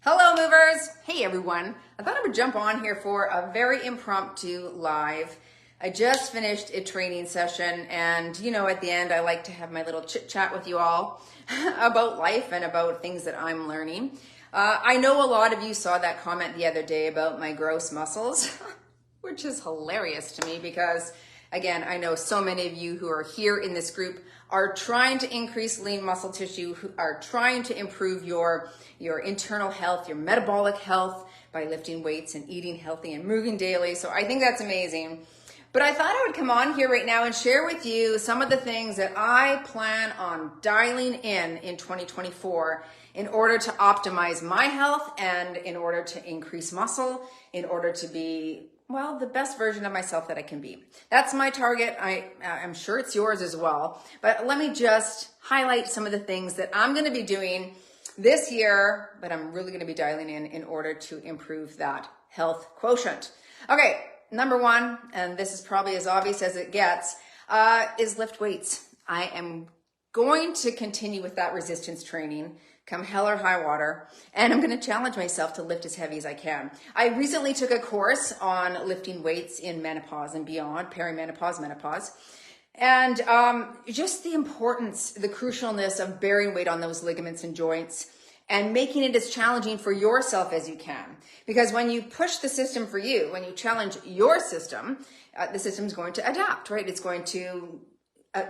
Hello movers! Hey everyone. I thought I would jump on here for a very impromptu live. I just finished a training session and at the end I like to have my little chit chat with you all about life and about things that I'm learning. I know a lot of you saw that comment the other day about my gross muscles, which is hilarious to me because again, I know so many of you who are here in this group are trying to increase lean muscle tissue, who are trying to improve your internal health, your metabolic health by lifting weights and eating healthy and moving daily. So I think that's amazing. But I thought I would come on here right now and share with you some of the things that I plan on dialing in 2024 in order to optimize my health and in order to increase muscle, in order to be the best version of myself that I can be. That's my target. I'm sure it's yours as well. But let me just highlight some of the things that I'm going to be doing this year, but I'm really going to be dialing in order to improve that health quotient. Okay, number one, and this is probably as obvious as it gets, is lift weights. I am going to continue with that resistance training come hell or high water, and I'm going to challenge myself to lift as heavy as I can. I recently took a course on lifting weights in menopause and beyond, perimenopause, menopause, and just the importance, the crucialness of bearing weight on those ligaments and joints and making it as challenging for yourself as you can. Because when you push the system for you, when you challenge your system, the system's going to adapt, right? It's going to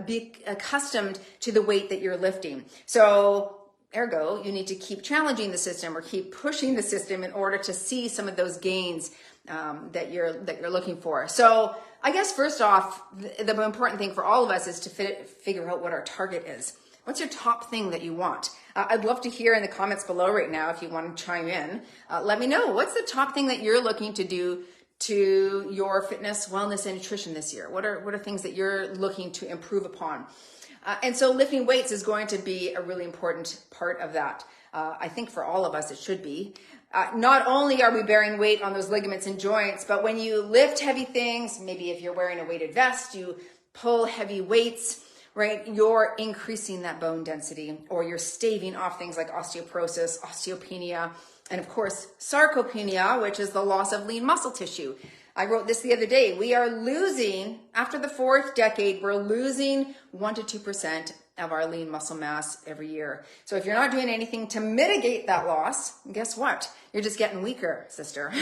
be accustomed to the weight that you're lifting. So ergo, you need to keep challenging the system or keep pushing the system in order to see some of those gains that you're looking for. So I guess first off, the important thing for all of us is to figure out what our target is. What's your top thing that you want? I'd love to hear in the comments below right now if you want to chime in. Let me know. What's the top thing that you're looking to do to your fitness, wellness, and nutrition this year? What are things that you're looking to improve upon? And so lifting weights is going to be a really important part of that. I think for all of us, it should be. Not only are we bearing weight on those ligaments and joints, but when you lift heavy things, maybe if you're wearing a weighted vest, you pull heavy weights, right? You're increasing that bone density, or you're staving off things like osteoporosis, osteopenia, and of course, sarcopenia, which is the loss of lean muscle tissue. I wrote this the other day. We are losing, after the fourth decade, we're losing 1 to 2% of our lean muscle mass every year. So if you're not doing anything to mitigate that loss, guess what? You're just getting weaker, sister.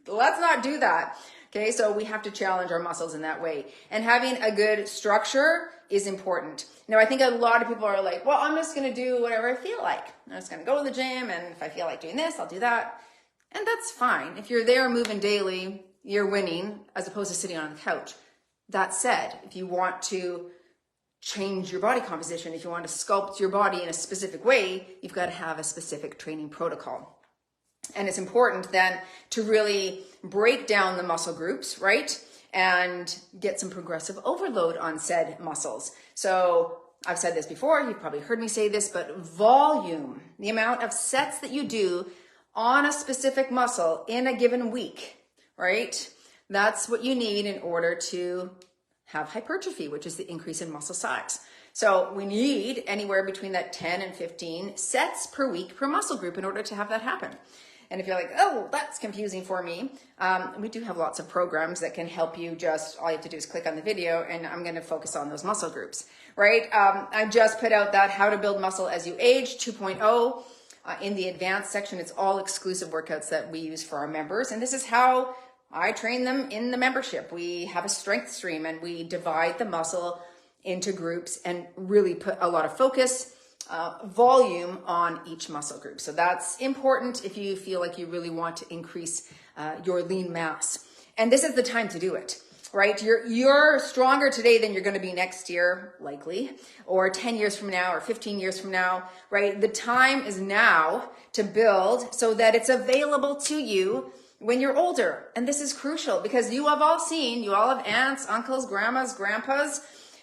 Let's not do that. Okay, so we have to challenge our muscles in that way. And having a good structure is important. Now, I think a lot of people are like, well, I'm just going to do whatever I feel like. I'm just going to go to the gym, and if I feel like doing this, I'll do that. And that's fine. If you're there moving daily, you're winning as opposed to sitting on the couch. That said, if you want to change your body composition, if you want to sculpt your body in a specific way, you've got to have a specific training protocol. And it's important then to really break down the muscle groups, right? And get some progressive overload on said muscles. So I've said this before, you've probably heard me say this, but volume, the amount of sets that you do on a specific muscle in a given week, right? That's what you need in order to have hypertrophy, which is the increase in muscle size. So we need anywhere between that 10 and 15 sets per week per muscle group in order to have that happen. And if you're like, oh, that's confusing for me, we do have lots of programs that can help you. All you have to do is click on the video, and I'm going to focus on those muscle groups, right? I just put out that How to Build Muscle as You Age 2.0. In the advanced section, it's all exclusive workouts that we use for our members. And this is how I train them in the membership. We have a strength stream, and we divide the muscle into groups and really put a lot of focus, volume on each muscle group. So that's important if you feel like you really want to increase your lean mass. And this is the time to do it, right? You're stronger today than you're going to be next year, likely, or 10 years from now, or 15 years from now, right? The time is now to build so that it's available to you when you're older. And this is crucial because you all have aunts, uncles, grandmas, grandpas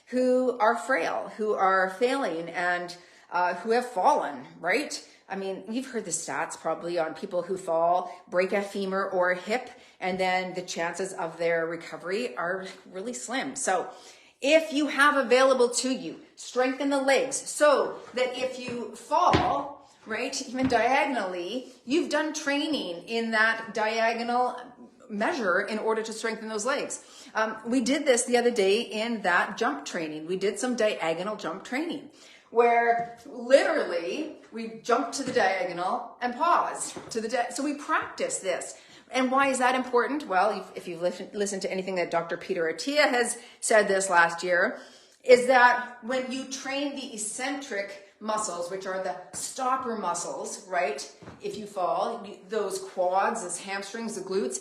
who are frail, who are failing, and who have fallen, right? I mean, you've heard the stats probably on people who fall, break a femur or a hip, and then the chances of their recovery are really slim. So if you have available to you, strengthen the legs so that if you fall, right? Even diagonally, you've done training in that diagonal measure in order to strengthen those legs. We did this the other day in that jump training. We did some diagonal jump training where literally we jumped to the diagonal and paused to the so we practice this. And why is that important? Well, if you've listened to anything that Dr. Peter Attia has said this last year, is that when you train the eccentric muscles, which are the stopper muscles, right? If you fall, those quads, those hamstrings, the glutes,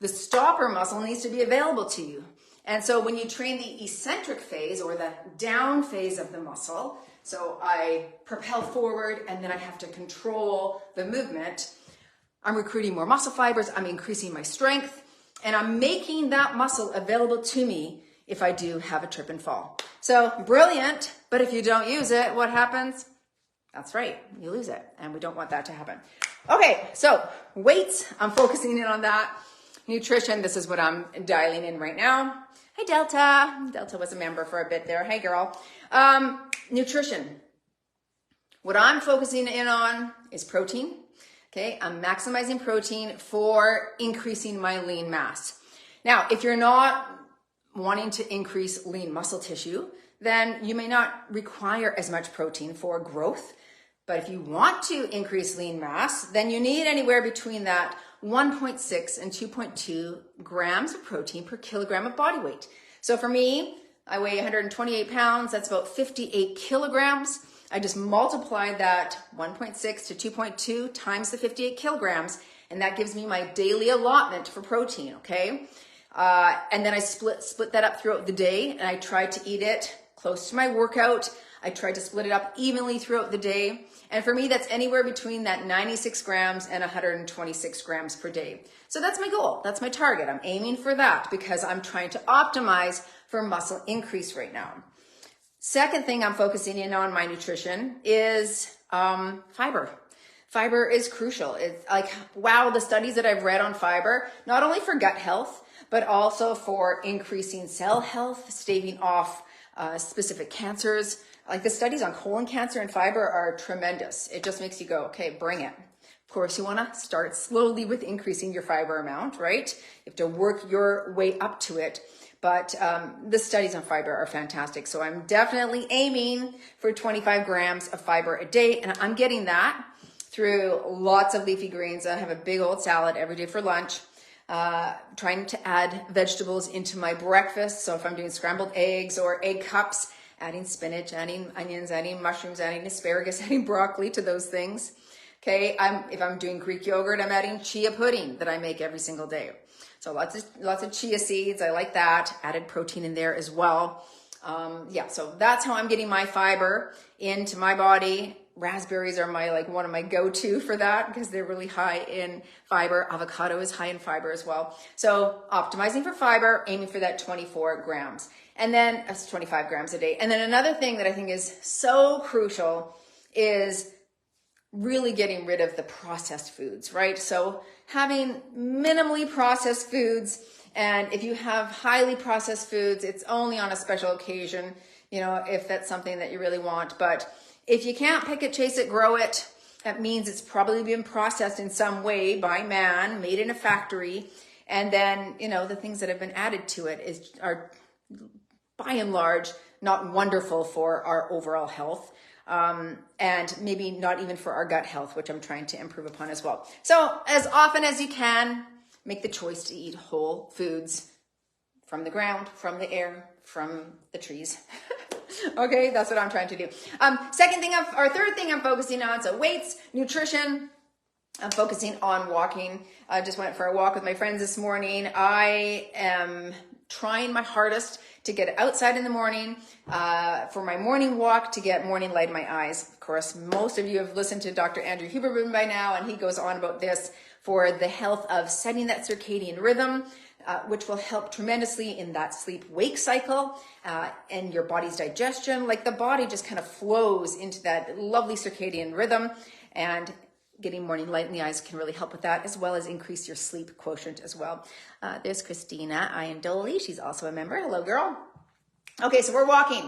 the stopper muscle needs to be available to you. And so when you train the eccentric phase or the down phase of the muscle, so I propel forward and then I have to control the movement, I'm recruiting more muscle fibers, I'm increasing my strength, and I'm making that muscle available to me if I do have a trip and fall. So brilliant, but if you don't use it, what happens? That's right, you lose it, and we don't want that to happen. Okay, so weights, I'm focusing in on that. Nutrition, this is what I'm dialing in right now. Hi, Delta. Delta was a member for a bit there. Hey, girl. Nutrition. What I'm focusing in on is protein. Okay, I'm maximizing protein for increasing my lean mass. Now, if you're not wanting to increase lean muscle tissue, then you may not require as much protein for growth. But if you want to increase lean mass, then you need anywhere between that 1.6 and 2.2 grams of protein per kilogram of body weight. So for me, I weigh 128 pounds. That's about 58 kilograms. I just multiplied that 1.6 to 2.2 times the 58 kilograms, and that gives me my daily allotment for protein, okay? And then I split that up throughout the day, and I tried to eat it close to my workout. I tried to split it up evenly throughout the day. And for me, that's anywhere between that 96 grams and 126 grams per day. So that's my goal. That's my target. I'm aiming for that because I'm trying to optimize for muscle increase right now. Second thing I'm focusing in on my nutrition is fiber. Fiber is crucial. It's like, wow, the studies that I've read on fiber, not only for gut health, but also for increasing cell health, staving off specific cancers. Like the studies on colon cancer and fiber are tremendous. It just makes you go, okay, bring it. Of course, you want to start slowly with increasing your fiber amount, right? You have to work your way up to it. But the studies on fiber are fantastic. So I'm definitely aiming for 25 grams of fiber a day. And I'm getting that through lots of leafy greens. I have a big old salad every day for lunch. Trying to add vegetables into my breakfast. So if I'm doing scrambled eggs or egg cups, adding spinach, adding onions, adding mushrooms, adding asparagus, adding broccoli to those things. Okay, if I'm doing Greek yogurt, I'm adding chia pudding that I make every single day. So lots of chia seeds, I like that. Added protein in there as well. So that's how I'm getting my fiber into my body. Raspberries are one of my go-to for that because they're really high in fiber. Avocado is high in fiber as well. So optimizing for fiber, aiming for that 24 grams. And then that's 25 grams a day. And then another thing that I think is so crucial is really getting rid of the processed foods, right? So having minimally processed foods, and if you have highly processed foods, it's only on a special occasion, if that's something that you really want. But if you can't pick it, chase it, grow it, that means it's probably been processed in some way by man, made in a factory. And then, the things that have been added to it are by and large not wonderful for our overall health. And maybe not even for our gut health, which I'm trying to improve upon as well. So as often as you can, make the choice to eat whole foods from the ground, from the air, from the trees. Okay, that's what I'm trying to do. Third thing I'm focusing on, so weights, nutrition. I'm focusing on walking. I just went for a walk with my friends this morning. I am trying my hardest to get outside in the morning for my morning walk to get morning light in my eyes. Of course, most of you have listened to Dr. Andrew Huberman by now, and he goes on about this for the health of setting that circadian rhythm, which will help tremendously in that sleep-wake cycle and your body's digestion. Like the body just kind of flows into that lovely circadian rhythm, and getting morning light in the eyes can really help with that, as well as increase your sleep quotient as well. There's Christina Iandoli. She's also a member. Hello, girl. Okay, so we're walking.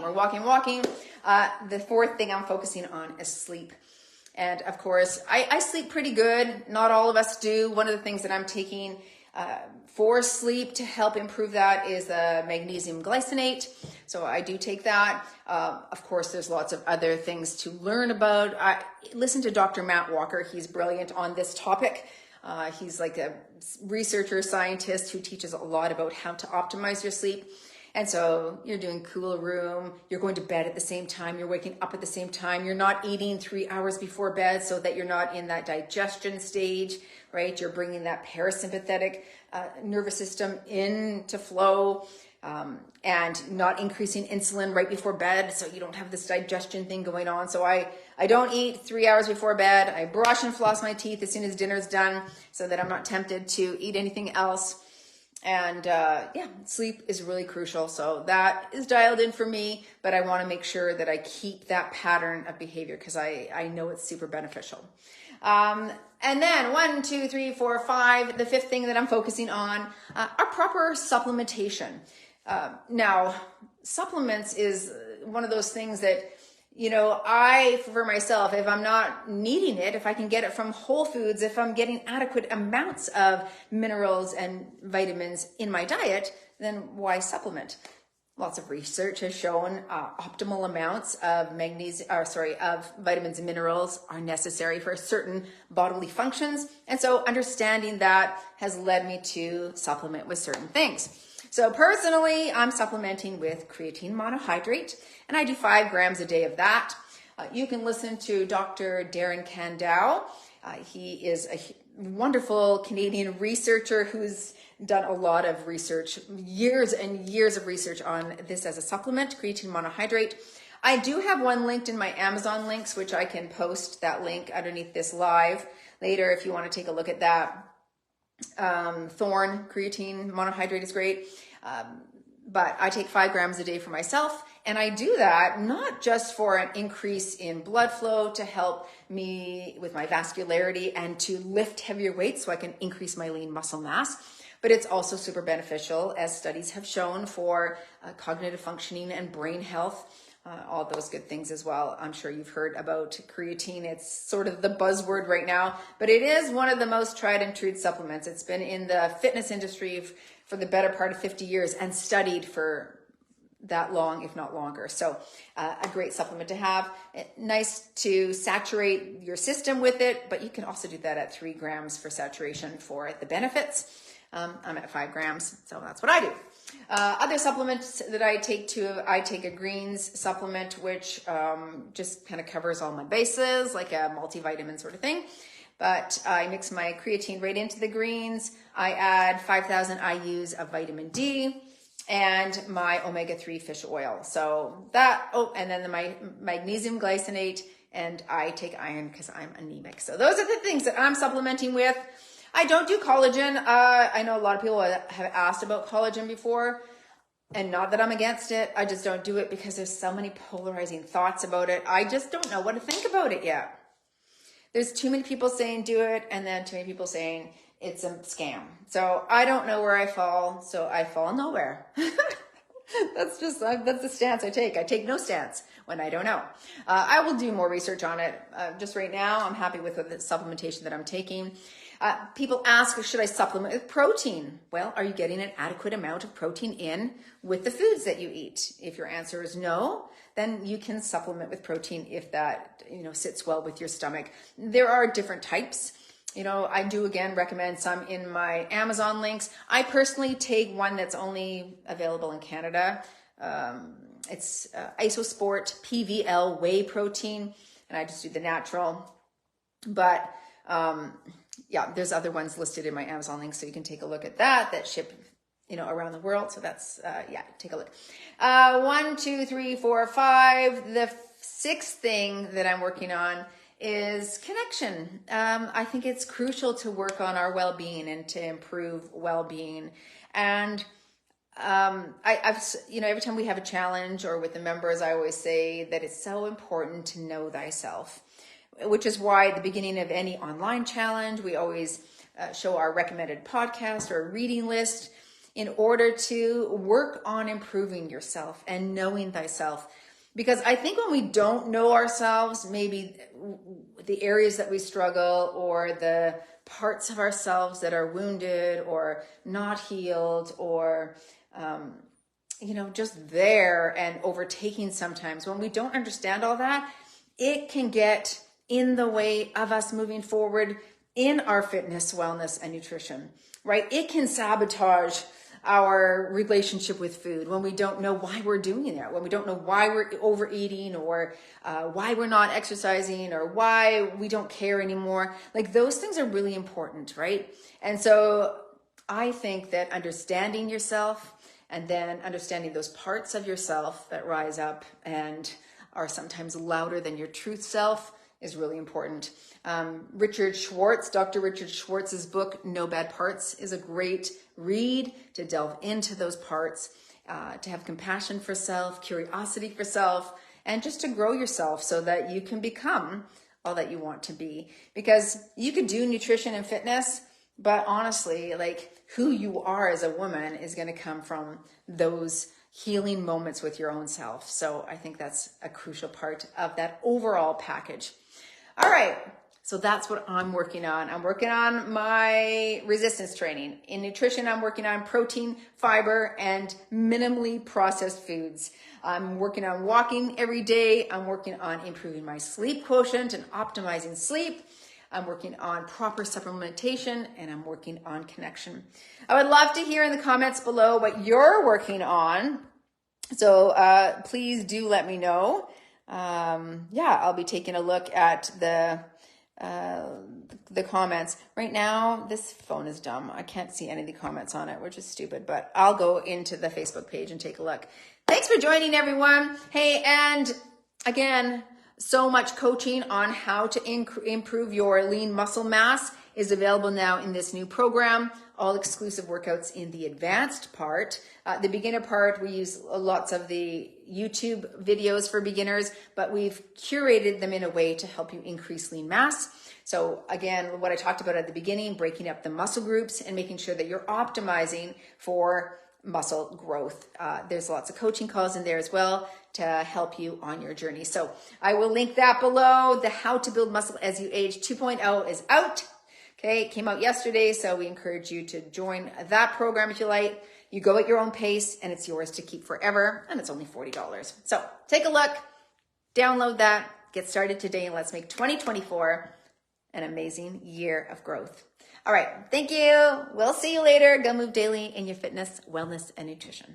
The fourth thing I'm focusing on is sleep. And of course, I sleep pretty good. Not all of us do. One of the things that I'm taking for sleep to help improve that is magnesium glycinate. So I do take that. Of course, there's lots of other things to learn about. Listen to Dr. Matt Walker. He's brilliant on this topic. He's like a researcher, scientist who teaches a lot about how to optimize your sleep. And so you're doing cool room, you're going to bed at the same time, you're waking up at the same time, you're not eating 3 hours before bed so that you're not in that digestion stage, right? You're bringing that parasympathetic nervous system into flow, and not increasing insulin right before bed so you don't have this digestion thing going on. So I don't eat 3 hours before bed. I brush and floss my teeth as soon as dinner's done so that I'm not tempted to eat anything else. And sleep is really crucial. So that is dialed in for me, but I want to make sure that I keep that pattern of behavior because I know it's super beneficial. And then 1, 2, 3, 4, 5, the fifth thing that I'm focusing on are proper supplementation. Now, supplements is one of those things that, for myself, if I'm not needing it, if I can get it from whole foods, if I'm getting adequate amounts of minerals and vitamins in my diet, then why supplement? Lots of research has shown optimal amounts of of vitamins and minerals are necessary for certain bodily functions. And so understanding that has led me to supplement with certain things. So personally, I'm supplementing with creatine monohydrate, and I do 5 grams a day of that. You can listen to Dr. Darren Candow. He is a wonderful Canadian researcher who's done a lot of research, years and years of research on this as a supplement, creatine monohydrate. I do have one linked in my Amazon links, which I can post that link underneath this live later if you want to take a look at that. Thorn creatine monohydrate is great. But I take 5 grams a day for myself. And I do that not just for an increase in blood flow to help me with my vascularity and to lift heavier weights so I can increase my lean muscle mass, but it's also super beneficial, as studies have shown, for cognitive functioning and brain health. All those good things as well. I'm sure you've heard about creatine. It's sort of the buzzword right now, but it is one of the most tried and true supplements. It's been in the fitness industry for the better part of 50 years and studied for that long, if not longer. So a great supplement to have. Nice to saturate your system with it, but you can also do that at 3 grams for saturation for the benefits. I'm at 5 grams, so that's what I do. Other supplements that I take I take a greens supplement, which just kind of covers all my bases, like a multivitamin sort of thing. But I mix my creatine right into the greens. I add 5,000 IUs of vitamin D and my omega-3 fish oil. So that, and then my magnesium glycinate, and I take iron because I'm anemic. So those are the things that I'm supplementing with. I don't do collagen. I know a lot of people have asked about collagen before, and not that I'm against it. I just don't do it because there's so many polarizing thoughts about it. I just don't know what to think about it yet. There's too many people saying do it, and then too many people saying it's a scam. So I don't know where I fall, so I fall nowhere. That's the stance I take. I take no stance when I don't know. I will do more research on it. Just right now, I'm happy with the supplementation that I'm taking. People ask, should I supplement with protein? Well, are you getting an adequate amount of protein in with the foods that you eat? If your answer is no, then you can supplement with protein if that, sits well with your stomach. There are different types. I do again recommend some in my Amazon links. I personally take one that's only available in Canada. It's Isosport PVL whey protein, and I just do the natural. But there's other ones listed in my Amazon link, so you can take a look at that ship, around the world. So that's, take a look. 1, 2, 3, 4, 5. The 6th thing that I'm working on is connection. I think it's crucial to work on our well-being and to improve well-being. And every time we have a challenge or with the members, I always say that it's so important to know thyself, which is why at the beginning of any online challenge, we always show our recommended podcast or reading list in order to work on improving yourself and knowing thyself. Because I think when we don't know ourselves, maybe the areas that we struggle or the parts of ourselves that are wounded or not healed or, just there and overtaking sometimes, when we don't understand all that, it can get in the way of us moving forward in our fitness, wellness, and nutrition, right? It can sabotage our relationship with food when we don't know why we're doing that, when we don't know why we're overeating or why we're not exercising or why we don't care anymore. Like those things are really important, right? And so I think that understanding yourself and then understanding those parts of yourself that rise up and are sometimes louder than your truth self is really important. Dr. Richard Schwartz's book, No Bad Parts, is a great read to delve into those parts, to have compassion for self, curiosity for self, and just to grow yourself so that you can become all that you want to be. Because you could do nutrition and fitness, but honestly, like who you are as a woman is going to come from those healing moments with your own self. So I think that's a crucial part of that overall package. All right. So that's what I'm working on. I'm working on my resistance training. In nutrition, I'm working on protein, fiber, and minimally processed foods. I'm working on walking every day. I'm working on improving my sleep quotient and optimizing sleep. I'm working on proper supplementation, and I'm working on connection. I would love to hear in the comments below what you're working on. So please do let me know. I'll be taking a look at the comments. Right now, this phone is dumb. I can't see any of the comments on it, which is stupid, but I'll go into the Facebook page and take a look. Thanks for joining, everyone. Hey, and again, so much coaching on how to improve your lean muscle mass is available now in this new program. All exclusive workouts in the advanced part. The beginner part, we use lots of the YouTube videos for beginners, but we've curated them in a way to help you increase lean mass. So again, what I talked about at the beginning, breaking up the muscle groups and making sure that you're optimizing for muscle growth. There's lots of coaching calls in there as well to help you on your journey. So I will link that below. The How to Build Muscle as You Age 2.0 is out. Okay, it came out yesterday, so we encourage you to join that program if you like. You go at your own pace and it's yours to keep forever, and it's only $40. So take a look, download that, get started today, and let's make 2024 an amazing year of growth. All right, thank you. We'll see you later. Go move daily in your fitness, wellness, and nutrition.